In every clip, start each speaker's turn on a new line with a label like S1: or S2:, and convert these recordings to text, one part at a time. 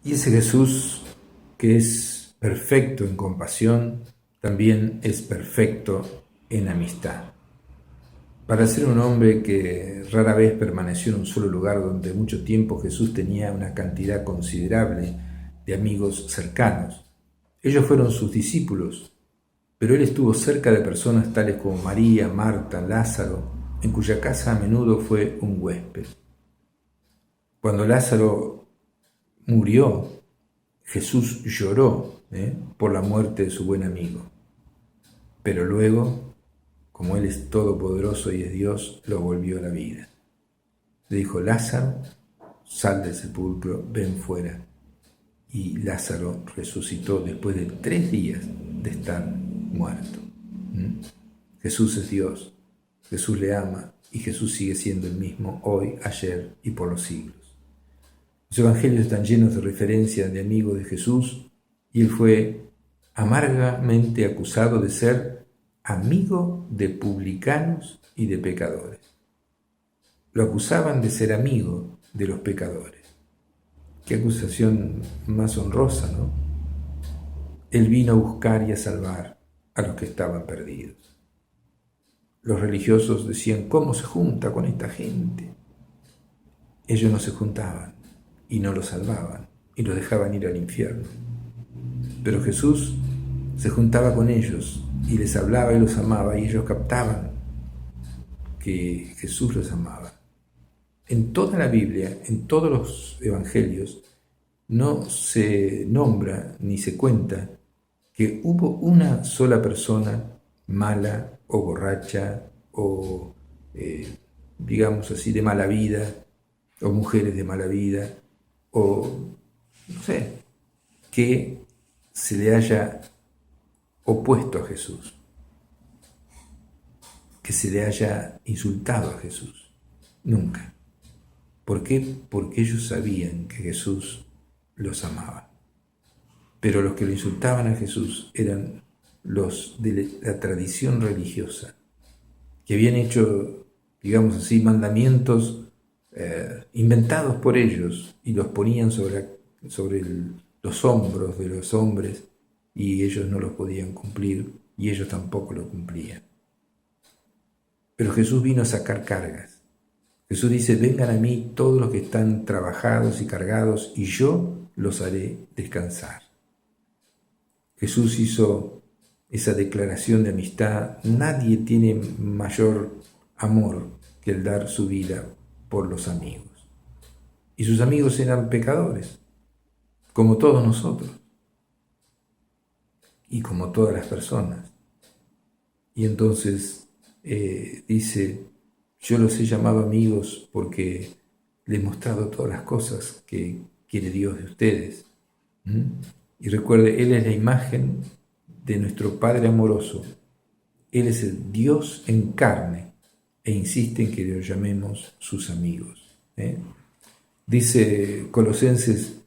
S1: Y ese Jesús que es perfecto en compasión, también es perfecto en amistad. Para ser un hombre que rara vez permaneció en un solo lugar donde mucho tiempo, Jesús tenía una cantidad considerable de amigos cercanos. Ellos fueron sus discípulos, pero él estuvo cerca de personas tales como María, Marta, Lázaro, en cuya casa a menudo fue un huésped. Cuando Lázaro murió, Jesús lloró por la muerte de su buen amigo, pero luego, como Él es todopoderoso y es Dios, lo volvió a la vida. Le dijo: Lázaro, sal del sepulcro, ven fuera. Y Lázaro resucitó después de 3 días de estar muerto. Jesús es Dios, Jesús le ama y Jesús sigue siendo el mismo hoy, ayer y por los siglos. Los evangelios están llenos de referencias de amigo de Jesús y él fue amargamente acusado de ser amigo de publicanos y de pecadores. Lo acusaban de ser amigo de los pecadores. Qué acusación más honrosa, ¿no? Él vino a buscar y a salvar a los que estaban perdidos. Los religiosos decían: ¿cómo se junta con esta gente? Ellos no se juntaban y no los salvaban y los dejaban ir al infierno. Pero Jesús se juntaba con ellos y les hablaba y los amaba, y ellos captaban que Jesús los amaba. En toda la Biblia, en todos los evangelios, no se nombra ni se cuenta que hubo una sola persona mala o borracha o, digamos así, de mala vida, o mujeres de mala vida, o no sé, que se le haya opuesto a Jesús, que se le haya insultado a Jesús. Nunca. ¿Por qué? Porque ellos sabían que Jesús los amaba. Pero los que lo insultaban a Jesús eran los de la tradición religiosa, que habían hecho, digamos así, mandamientos inventados por ellos y los ponían sobre los hombros de los hombres, y ellos no los podían cumplir y ellos tampoco lo cumplían. Pero Jesús vino a sacar cargas. Jesús dice: vengan a mí todos los que están trabajados y cargados y yo los haré descansar. Jesús hizo esa declaración de amistad. Nadie tiene mayor amor que el dar su vida por los amigos. Y sus amigos eran pecadores, como todos nosotros y como todas las personas. Y entonces dice: yo los he llamado amigos porque les he mostrado todas las cosas que quiere Dios de ustedes. Y recuerde, Él es la imagen de nuestro Padre amoroso. Él es el Dios en carne e insiste en que lo llamemos sus amigos. Dice Colosenses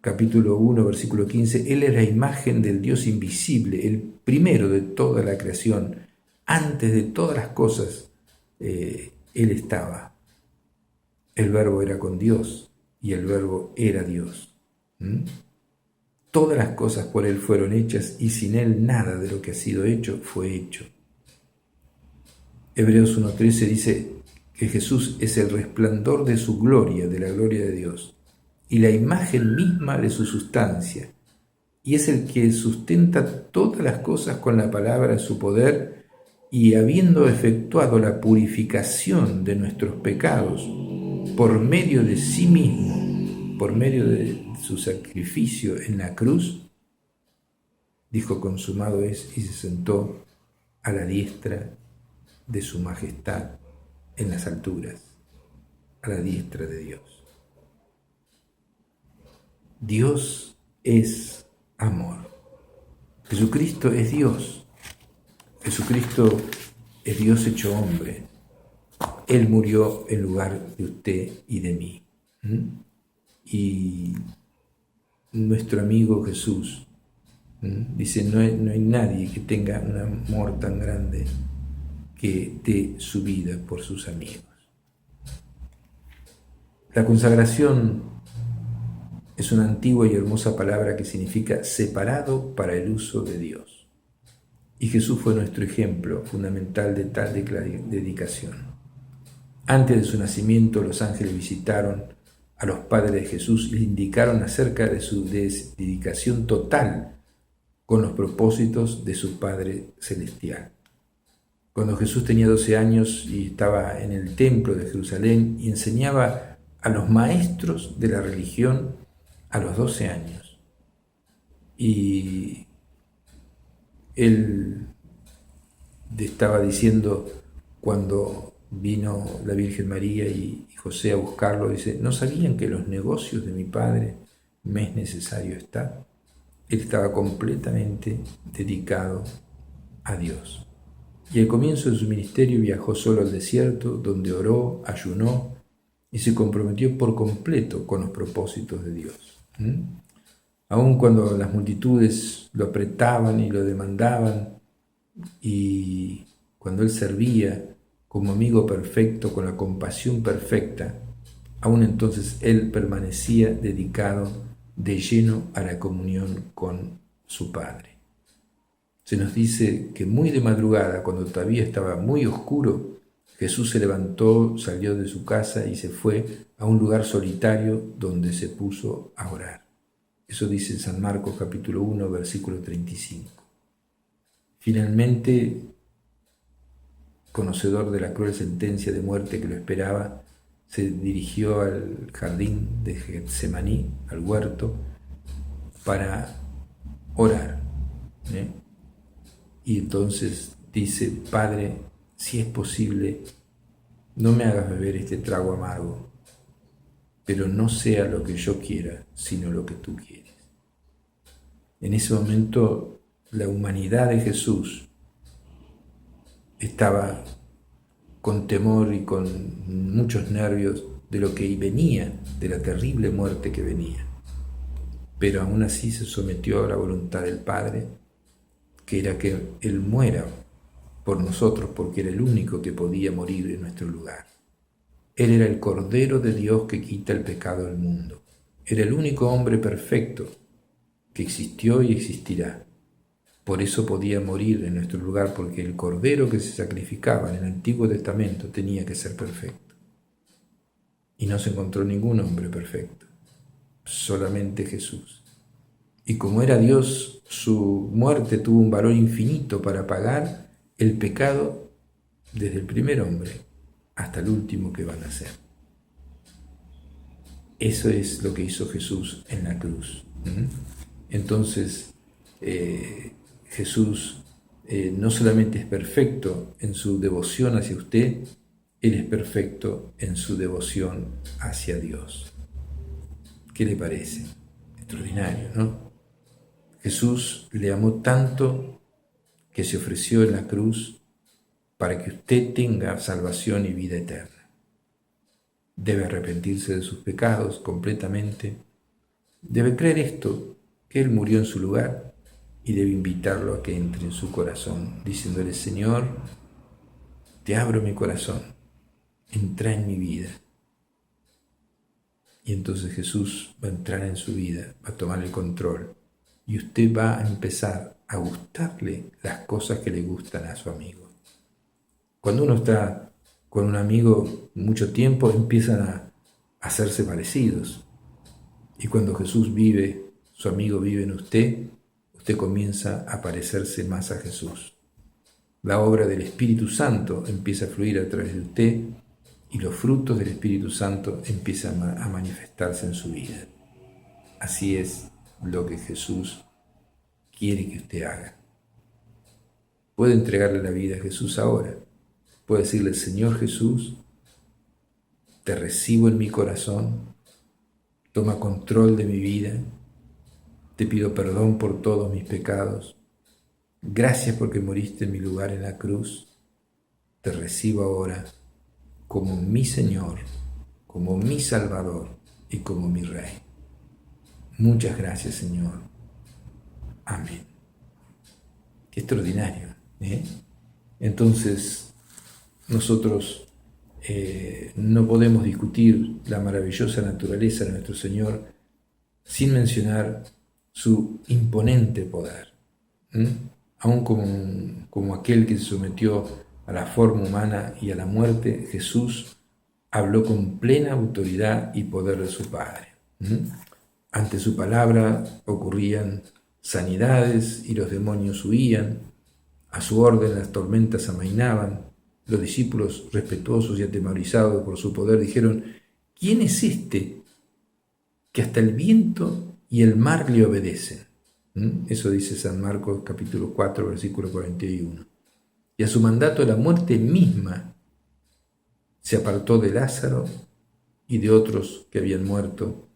S1: capítulo 1, versículo 15, Él es la imagen del Dios invisible, el primero de toda la creación. Antes de todas las cosas, Él estaba. El Verbo era con Dios y el Verbo era Dios. Todas las cosas por Él fueron hechas y sin Él nada de lo que ha sido hecho fue hecho. Hebreos 1:13 dice que Jesús es el resplandor de su gloria, de la gloria de Dios, y la imagen misma de su sustancia, y es el que sustenta todas las cosas con la palabra de su poder, y habiendo efectuado la purificación de nuestros pecados por medio de sí mismo, por medio de su sacrificio en la cruz, dijo: consumado es, y se sentó a la diestra de su majestad en las alturas, a la diestra de Dios. Dios es amor. Jesucristo es Dios. Jesucristo es Dios hecho hombre. Él murió en lugar de usted y de mí. Y nuestro amigo Jesús dice: no hay nadie que tenga un amor tan grande que dé su vida por sus amigos. La consagración Es una antigua y hermosa palabra que significa separado para el uso de Dios. Y Jesús fue nuestro ejemplo fundamental de tal dedicación. Antes de su nacimiento, los ángeles visitaron a los padres de Jesús y le indicaron acerca de su dedicación total con los propósitos de su Padre Celestial. Cuando Jesús tenía 12 años y estaba en el templo de Jerusalén y enseñaba a los maestros de la religión a los 12 años. Y él estaba diciendo, cuando vino la Virgen María y José a buscarlo, dice, ¿no sabían que los negocios de mi Padre me es necesario estar? Él estaba completamente dedicado a Dios. Y al comienzo de su ministerio viajó solo al desierto, donde oró, ayunó y se comprometió por completo con los propósitos de Dios. Aun cuando las multitudes lo apretaban y lo demandaban, y cuando él servía como amigo perfecto, con la compasión perfecta, aún entonces él permanecía dedicado de lleno a la comunión con su Padre. Se nos dice que muy de madrugada, cuando todavía estaba muy oscuro, Jesús se levantó, salió de su casa y se fue a un lugar solitario donde se puso a orar. Eso dice San Marcos capítulo 1, versículo 35. Finalmente, conocedor de la cruel sentencia de muerte que lo esperaba, se dirigió al jardín de Getsemaní, al huerto, para orar. Y entonces dice, Padre, si es posible, no me hagas beber este trago amargo, pero no sea lo que yo quiera, sino lo que tú quieres. En ese momento, la humanidad de Jesús estaba con temor y con muchos nervios de lo que venía, de la terrible muerte que venía. Pero aún así se sometió a la voluntad del Padre, que era que Él muera por nosotros, porque era el único que podía morir en nuestro lugar. Él era el Cordero de Dios que quita el pecado del mundo. Era el único hombre perfecto que existió y existirá. Por eso podía morir en nuestro lugar, porque el Cordero que se sacrificaba en el Antiguo Testamento tenía que ser perfecto. Y no se encontró ningún hombre perfecto, solamente Jesús. Y como era Dios, su muerte tuvo un valor infinito para pagar el pecado desde el primer hombre hasta el último que va a nacer. Eso es lo que hizo Jesús en la cruz. Entonces, Jesús no solamente es perfecto en su devoción hacia usted, Él es perfecto en su devoción hacia Dios. ¿Qué le parece? Extraordinario, ¿no? Jesús le amó tanto que se ofreció en la cruz para que usted tenga salvación y vida eterna. Debe arrepentirse de sus pecados completamente. Debe creer esto, que Él murió en su lugar, y debe invitarlo a que entre en su corazón, diciéndole, Señor, te abro mi corazón, entra en mi vida. Y entonces Jesús va a entrar en su vida, va a tomar el control, y usted va a empezar a gustarle las cosas que le gustan a su amigo. Cuando uno está con un amigo mucho tiempo, empiezan a hacerse parecidos. Y cuando Jesús vive, su amigo vive en usted, usted comienza a parecerse más a Jesús. La obra del Espíritu Santo empieza a fluir a través de usted y los frutos del Espíritu Santo empiezan a manifestarse en su vida. Así es lo que Jesús quiere que usted haga. Puede entregarle la vida a Jesús ahora. Puede decirle, Señor Jesús, te recibo en mi corazón, toma control de mi vida, te pido perdón por todos mis pecados. Gracias porque moriste en mi lugar en la cruz. Te recibo ahora como mi Señor, como mi Salvador y como mi Rey. Muchas gracias, Señor. Amén. Qué extraordinario, ¿eh? Entonces, nosotros no podemos discutir la maravillosa naturaleza de nuestro Señor sin mencionar su imponente poder. Aún como aquel que se sometió a la forma humana y a la muerte, Jesús habló con plena autoridad y poder de su Padre. Ante su palabra ocurrían sanidades y los demonios huían. A su orden las tormentas amainaban. Los discípulos, respetuosos y atemorizados por su poder, dijeron: ¿quién es este que hasta el viento y el mar le obedecen? Eso dice San Marcos capítulo 4, versículo 41. Y a su mandato la muerte misma se apartó de Lázaro y de otros que habían muerto,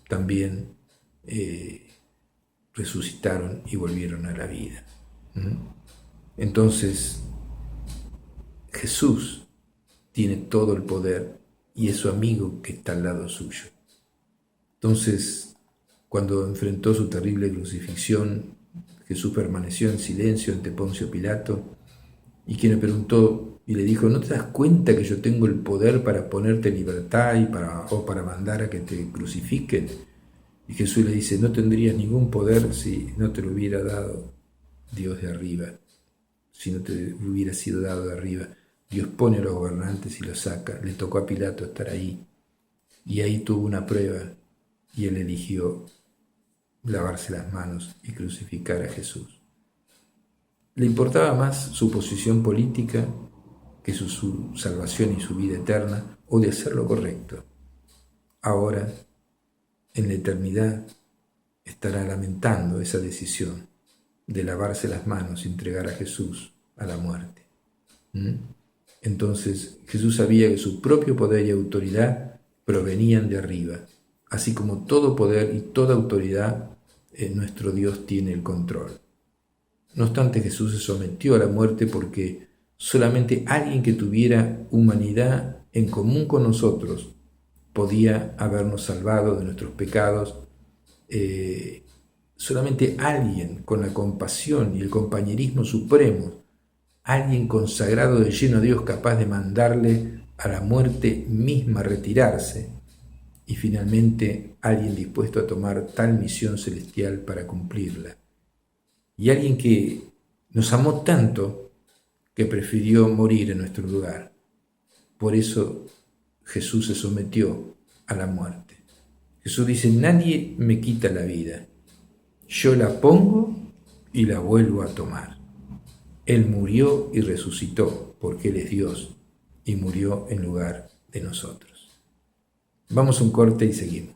S1: también resucitaron y volvieron a la vida. Entonces, Jesús tiene todo el poder y es su amigo que está al lado suyo. Entonces, cuando enfrentó su terrible crucifixión, Jesús permaneció en silencio ante Poncio Pilato, y quien le preguntó y le dijo: ¿no te das cuenta que yo tengo el poder para ponerte en libertad o para mandar a que te crucifiquen? Y Jesús le dice: no tendrías ningún poder si no te lo hubiera dado Dios de arriba, si no te hubiera sido dado de arriba. Dios pone a los gobernantes y los saca. Le tocó a Pilato estar ahí, y ahí tuvo una prueba, y él eligió lavarse las manos y crucificar a Jesús. Le importaba más su posición política que su salvación y su vida eterna, o de hacer lo correcto. Ahora, en la eternidad, estará lamentando esa decisión de lavarse las manos y entregar a Jesús a la muerte. Entonces Jesús sabía que su propio poder y autoridad provenían de arriba. Así como todo poder y toda autoridad, nuestro Dios tiene el control. No obstante, Jesús se sometió a la muerte porque solamente alguien que tuviera humanidad en común con nosotros podía habernos salvado de nuestros pecados. Solamente alguien con la compasión y el compañerismo supremo, alguien consagrado de lleno a Dios, capaz de mandarle a la muerte misma retirarse, y finalmente alguien dispuesto a tomar tal misión celestial para cumplirla. Y alguien que nos amó tanto que prefirió morir en nuestro lugar. Por eso Jesús se sometió a la muerte. Jesús dice: nadie me quita la vida, yo la pongo y la vuelvo a tomar. Él murió y resucitó porque Él es Dios y murió en lugar de nosotros. Vamos a un corte y seguimos.